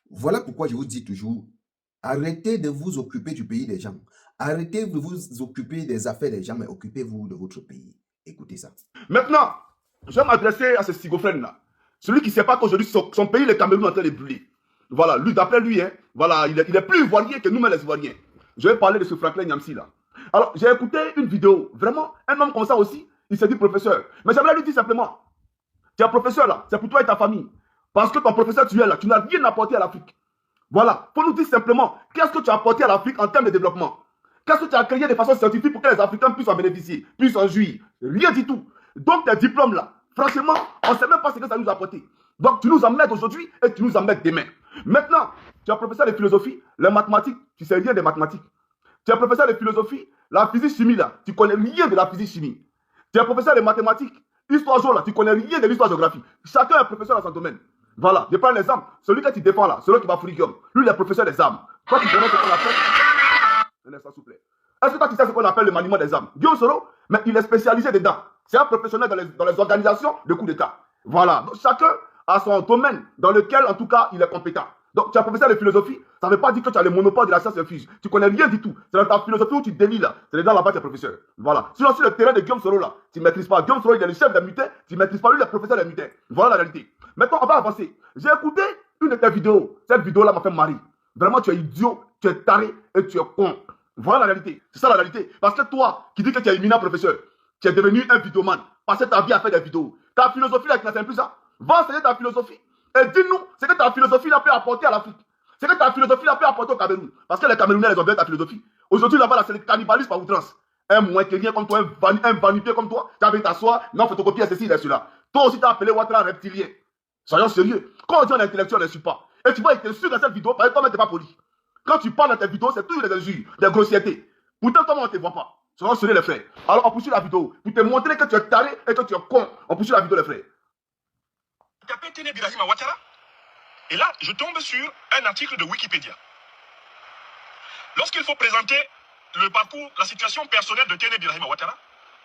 Voilà pourquoi je vous dis toujours, arrêtez de vous occuper du pays des gens. Arrêtez de vous occuper des affaires des gens, mais occupez-vous de votre pays. Écoutez ça. Maintenant, je vais m'adresser à ce schizophrène-là. Celui qui ne sait pas qu'aujourd'hui, son pays, le Cameroun, est en train de brûler. Voilà, lui, d'après lui, hein, voilà, il est plus ivoirien que nous-mêmes les ivoiriens. Je vais parler de ce Franklin Nyamsi là. Alors, j'ai écouté une vidéo. Vraiment, un homme comme ça aussi, il s'est dit professeur. Mais j'aimerais lui dire simplement, tu es un professeur là, c'est pour toi et ta famille. Parce que ton professeur, tu es là, tu n'as rien apporté à l'Afrique. Voilà, il faut nous dire simplement, qu'est-ce que tu as apporté à l'Afrique en termes de développement? Qu'est-ce que tu as créé de façon scientifique pour que les Africains puissent en bénéficier, puissent en jouir? Rien du tout. Donc tes diplômes là, franchement, on ne sait même pas ce que ça nous a apporté. Donc tu nous emmènes aujourd'hui et tu nous emmènes demain. Maintenant, tu es professeur de philosophie, les mathématiques, tu ne sais rien des mathématiques. Tu es professeur de philosophie, la physique chimie là, tu ne connais rien de la physique chimie. Tu es professeur de mathématiques, histoire géo là, tu ne connais rien de l'histoire géographie. Chacun est professeur dans son domaine. Voilà, je prends l'exemple. Celui que tu défends là, celui qui va fouriguer, lui, il est professeur des armes. Toi, tu connais ce qu'on appelle. Un instant, s'il vous plaît. Est-ce que toi, tu sais ce qu'on appelle le maniement des armes? Guillaume Soro, mais il est spécialisé dedans. C'est un professionnel dans les organisations de coups d'État. Voilà. Donc, chacun a son domaine dans lequel, en tout cas, il est compétent. Donc, tu es professeur de philosophie, ça ne veut pas dire que tu as le monopole de la science infuse. Tu connais rien du tout. C'est dans ta philosophie où tu délis là. C'est dans là-bas que tu es professeur. Voilà. Sinon, sur le terrain de Guillaume Soro là, tu ne maîtrises pas. Guillaume Soro, il est le chef des mutins, tu ne maîtrises pas. Lui, il est professeur des mutins. Voilà la réalité. Maintenant, on va avancer. J'ai écouté une de tes vidéos. Cette vidéo-là m'a fait marrer. Vraiment, tu es idiot, tu es taré et tu es con. Voilà la réalité. C'est ça la réalité. Parce que toi, qui dis que tu es éminent professeur, tu es devenu un vidéoman, passé ta vie à faire des vidéos. Ta philosophie là, tu n'enseignes plus ça. Va enseigner ta philosophie. Et dis-nous ce que ta philosophie là peut apporter à l'Afrique. Ce que ta philosophie là peut apporter au Cameroun. Parce que les Camerounais, ils ont bien ta philosophie. Aujourd'hui, là-bas, là, c'est le cannibalisme à outrance. Un moins que rien comme toi, un vanité comme toi, tu as envie de t'asseoir, non, photocopier ceci et cela. Toi aussi, tu as appelé Ouattara reptilien. Soyons sérieux. Quand on dit un intellectuel, on ne suit pas. Et tu vois, il te suit dans cette vidéo, parce que toi-même, tu n'es pas poli. Quand tu parles dans tes vidéos, c'est toujours des injures, des grossièretés. Pourtant, toi, on ne te voit pas. Soyons sérieux, les frères. Alors, on poursuit la vidéo. Pour te montrer que tu es taré et que tu es con. On poursuit la vidéo, les frères. Tu appelles Téné Birahim Ouattara. Et là, je tombe sur un article de Wikipédia. Lorsqu'il faut présenter le parcours, la situation personnelle de Téné Birahim Ouattara,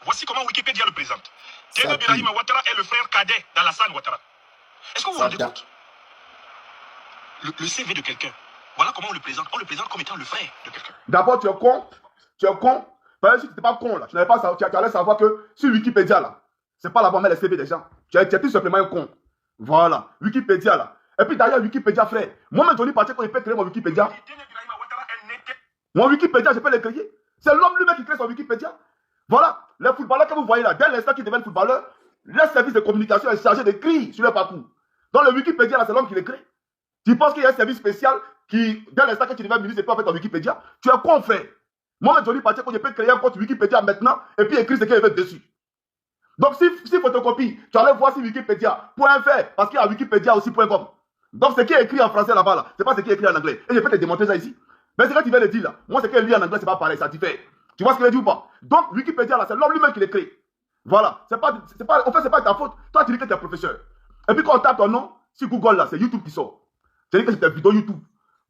voici comment Wikipédia le présente. Téné Birahim Ouattara est le frère cadet d'Alassane Ouattara. Est-ce que vous vous rendez compte? Le CV de quelqu'un, voilà comment on le présente. On le présente comme étant le frère de quelqu'un. D'abord, tu es con. Tu es con. Parce que si tu n'étais pas con, là, tu allais savoir que sur Wikipédia, là, c'est pas là-bas mettre les CV des gens. Tu es tout simplement un con. Voilà. Wikipédia, là. Et puis d'ailleurs, Wikipédia, frère. Moi-même, Johnny Pacheco, il peut créer mon Wikipédia. Mon Wikipédia, je peux le créer. C'est l'homme lui-même qui crée son Wikipédia. Voilà. Les footballeurs que vous voyez là, dès l'instant qu'ils deviennent footballeurs, leur service de communication est chargé d'écrire sur leur parcours. Dans le Wikipédia, là, c'est l'homme qui le crée. Tu penses qu'il y a un service spécial qui, dès l'instant que tu deviens ministre, et puis en fait ton Wikipédia, tu es con, frère. Moi, Johnny Pacheco, je peux créer un compte Wikipédia maintenant et puis écrire ce qu'il veut dessus. Donc, si photocopie, tu allais voir sur Wikipédia.fr parce qu'il y a Wikipédia aussi.com. Donc, ce qui est écrit en français là-bas, là, c'est pas ce qui est écrit en anglais. Et je peux te démontrer ça ici. Mais c'est que tu viens de dire là. Moi, ce qui est lu en anglais, c'est pas pareil, ça diffère. Tu vois ce que je veux dire ou pas? Donc, Wikipédia là, c'est l'homme lui-même qui l'écrit. Voilà. En fait, c'est pas ta faute. Toi, tu dis que tu es professeur. Et puis, quand on tape ton nom, sur Google là, c'est YouTube qui sort. Tu dis que c'est ta vidéo YouTube.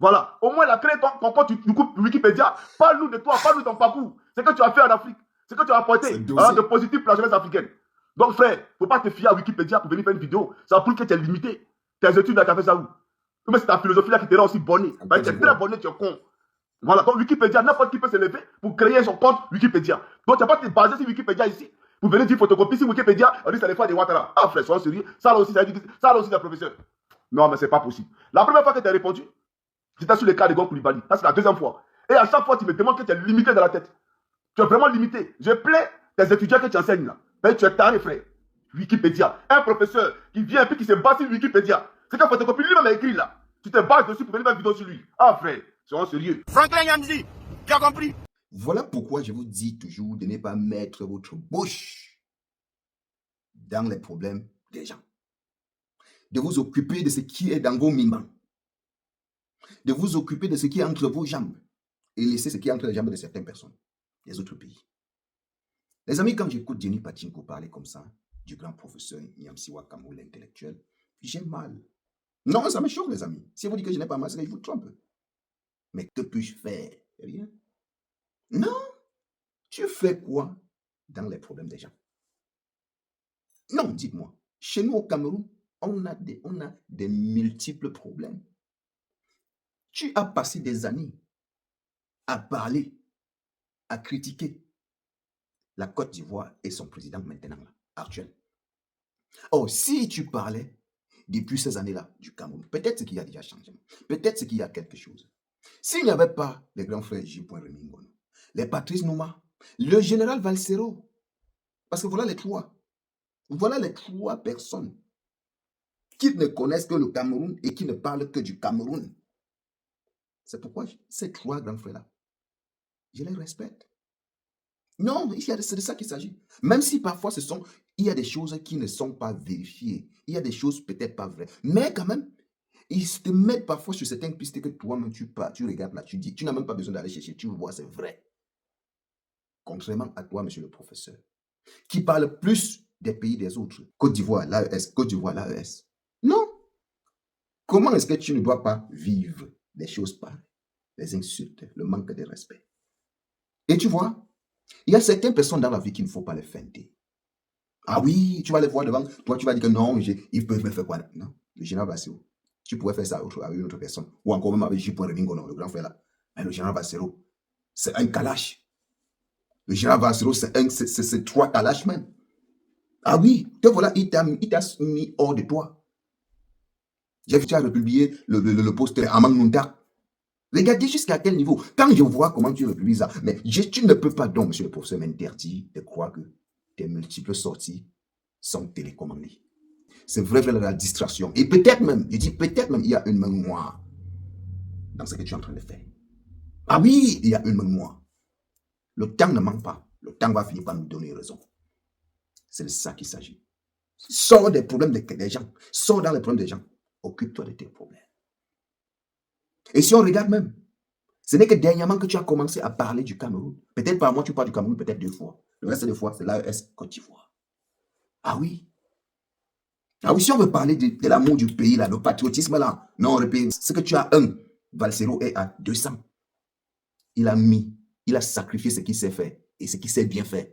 Voilà. Au moins, il a créé ton compte Wikipédia. Parle-nous de toi, parle-nous de ton parcours. Ce que tu as fait en Afrique. Ce que tu as apporté de positif pour la jeunesse africaine. Donc, frère, il ne faut pas te fier à Wikipédia pour venir faire une vidéo. Ça prouve que tu es limité. Tes études, là, tu as fait ça où? Mais c'est ta philosophie là qui te rend aussi bonné. Tu es très bonné, tu es con. Voilà. Donc, Wikipédia, n'importe qui peut se lever pour créer son compte Wikipédia. Donc, tu n'as pas te baser sur Wikipédia ici. Pour venir dire photocopie sur Wikipédia, on dit que c'est les frères de Ouattara. Ah, frère, sois sérieux. Ça là aussi, ça là aussi, c'est un professeur. Non, mais c'est pas possible. La première fois que tu as répondu, c'était sur le cas de Gon Koulibaly. Ça, c'est la deuxième fois. Et à chaque fois, tu me demandes que tu es limité dans la tête. Tu es vraiment limité. Je plains tes étudiants que tu enseignes là. Mais tu es taré, frère. Wikipédia. Un professeur qui vient et puis qui se base sur Wikipédia. C'est qu'un photocopie lui-même a écrit là. Tu te bases dessus pour venir faire une vidéo sur lui. Ah, frère, soyons sérieux. Franklin Nyamsi, tu as compris? Voilà pourquoi je vous dis toujours de ne pas mettre votre bouche dans les problèmes des gens. De vous occuper de ce qui est dans vos mimans. De vous occuper de ce qui est entre vos jambes. Et laisser ce qui est entre les jambes de certaines personnes, des autres pays. Les amis, quand j'écoute Jenny Pachinko parler comme ça, du grand professeur Nyamsi Wakamou, l'intellectuel, j'ai mal. Non, ça me choque, les amis. Si vous dites que je n'ai pas mal, c'est que je vous trompe. Mais que puis-je faire? Rien. Non. Tu fais quoi dans les problèmes des gens? Non, dites-moi. Chez nous au Cameroun, on a des multiples problèmes. Tu as passé des années à parler, à critiquer la Côte d'Ivoire et son président maintenant, là, actuel. Or, si tu parlais depuis ces années-là du Cameroun, peut-être qu'il y a déjà changé. Peut-être qu'il y a quelque chose. S'il n'y avait pas les grands frères J. Remingono, les Patrice Nouma, le général Valsero, parce que voilà les trois personnes qui ne connaissent que le Cameroun et qui ne parlent que du Cameroun. C'est pourquoi ces trois grands frères-là, je les respecte. Non, c'est de ça qu'il s'agit. Même si parfois il y a des choses qui ne sont pas vérifiées, il y a des choses peut-être pas vraies, mais quand même, ils te mettent parfois sur certaines pistes que toi-même tu regardes là, tu dis, tu n'as même pas besoin d'aller chercher, tu vois, c'est vrai. Contrairement à toi, monsieur le professeur, qui parle plus des pays des autres. Côte d'Ivoire, l'AES. Non. Comment est-ce que tu ne dois pas vivre des choses pareilles, les insultes, le manque de respect? Et tu vois, il y a certaines personnes dans la vie qu'il ne faut pas les feinter. Ah oui, tu vas les voir devant, toi tu vas dire que non, ils peuvent me faire quoi? Non, le général Bassero, tu pourrais faire ça avec une autre personne, ou encore même avec J. Remingono, le grand frère là. Mais le général Bassero, c'est un kalash. Le général Bassero, c'est trois kalash même. Ah oui, te voilà, il t'a mis hors de toi. J'ai vu, tu as republié le post Amang Nunta. Regardez jusqu'à quel niveau. Quand je vois comment tu republies ça, mais tu ne peux pas donc, monsieur le professeur, m'interdire de croire que tes multiples sorties sont télécommandées. C'est vrai, la distraction. Et peut-être même, je dis peut-être même, il y a une main noire dans ce que tu es en train de faire. Ah oui, il y a une main noire. Le temps ne manque pas. Le temps va finir par nous donner raison. C'est de ça qu'il s'agit. Sors des problèmes des gens. Sors dans les problèmes des gens. Occupe-toi de tes problèmes. Et si on regarde même, ce n'est que dernièrement que tu as commencé à parler du Cameroun. Peut-être par mois, tu parles du Cameroun, peut-être 2 fois. Le reste des fois, c'est l'AES Côte d'Ivoire. Ah oui. Ah oui, si on veut parler de l'amour du pays, là, le patriotisme, là, non, ce que tu as Valsero est à 200. Il a sacrifié ce qu'il sait faire et ce qu'il sait bien faire.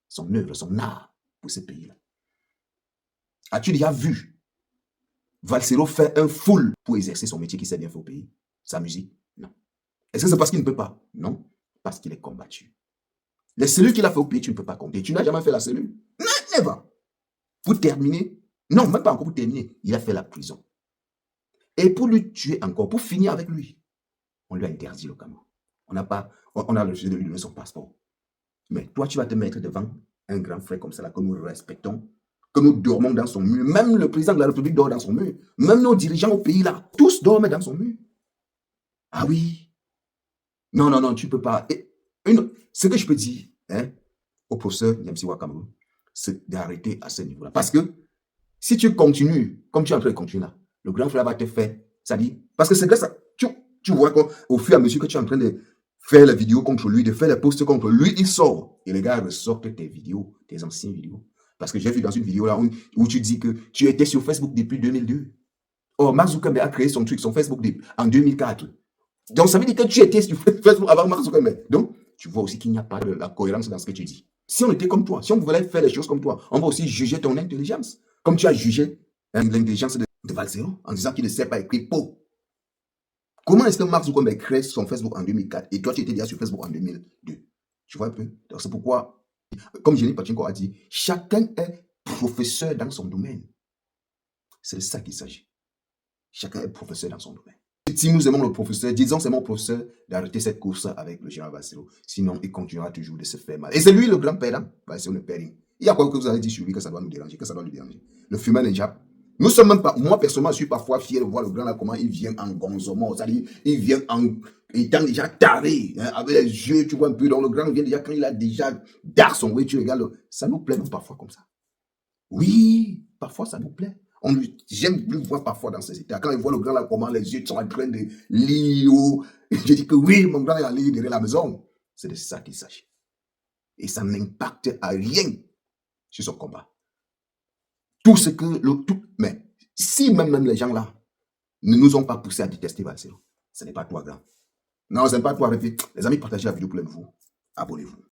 Son œuvre, son art pour ce pays-là. As-tu déjà vu Valsero fait un full pour exercer son métier qu'il sait bien faire au pays? Sa musique? Non. Est-ce que c'est parce qu'il ne peut pas? Non, parce qu'il est combattu. Les cellules qu'il a fait au pays, tu ne peux pas compter. Tu n'as jamais fait la cellule? Never. Pour terminer, non, même pas encore pour terminer, il a fait la prison. Et pour lui tuer encore, pour finir avec lui, on lui a interdit le Cameroun. On a refusé de lui donner son passeport. Mais toi, tu vas te mettre devant un grand frère comme ça, là, que nous respectons, que nous dormons dans son mur. Même le président de la République dort dans son mur. Même nos dirigeants au pays, là, tous dorment dans son mur. Ah oui. Non, tu ne peux pas. Ce que je peux dire au professeur Nyamsi Cameroun, c'est d'arrêter à ce niveau-là. Parce que si tu continues, comme tu es en train de continuer là, le grand frère va te faire, ça dit, parce que c'est ça, tu vois qu'au fur et à mesure que tu es en train de faire les vidéos contre lui, de faire les posts contre lui, il sort. Et les gars ressortent tes vidéos, tes anciennes vidéos. Parce que j'ai vu dans une vidéo là où tu dis que tu étais sur Facebook depuis 2002. Or, Mark Zuckerberg a créé son Facebook en 2004. Donc, ça veut dire que tu étais sur Facebook avant Mark Zuckerberg. Donc, tu vois aussi qu'il n'y a pas de la cohérence dans ce que tu dis. Si on était comme toi, si on voulait faire les choses comme toi, on va aussi juger ton intelligence. Comme tu as jugé l'intelligence de Valsero en disant qu'il ne sait pas écrire pot. Comment est-ce que Mark Zuckerberg crée son Facebook en 2004 et toi tu étais déjà sur Facebook en 2002? Tu vois un peu? Donc c'est pourquoi, comme Jenny Pachinko a dit, chacun est professeur dans son domaine. C'est de ça qu'il s'agit. Chacun est professeur dans son domaine. Si nous aimons le professeur, disons c'est mon professeur d'arrêter cette course avec le général Valsero. Sinon, il continuera toujours de se faire mal. Et c'est lui le grand perdant. Valsero ne perd rien. Il y a quoi que vous avez dit sur lui que ça doit nous déranger, que ça doit lui déranger. Le fumeur ninja. Nous sommes même pas, moi personnellement, je suis parfois fier de voir le grand là, comment il vient en gonzomo. C'est-à-dire, il vient en étant déjà taré, avec les yeux, tu vois un peu, dans le grand vient déjà, quand il a déjà d'art son oui, tu regardes, ça nous plaît même parfois comme ça. Oui, parfois ça nous plaît. J'aime le voir parfois dans ces états. Quand il voit le grand là, comment les yeux sont en train de lire, je dis que oui, mon grand est allé derrière la maison. C'est de ça qu'il s'agit. Et ça n'impacte à rien sur son combat. Tout ce que, mais si même les gens là ne nous ont pas poussé à détester Valsero, ce n'est pas toi, grand. Non, ce n'est pas toi. Les amis, partagez la vidéo pour les nouveaux. Abonnez-vous.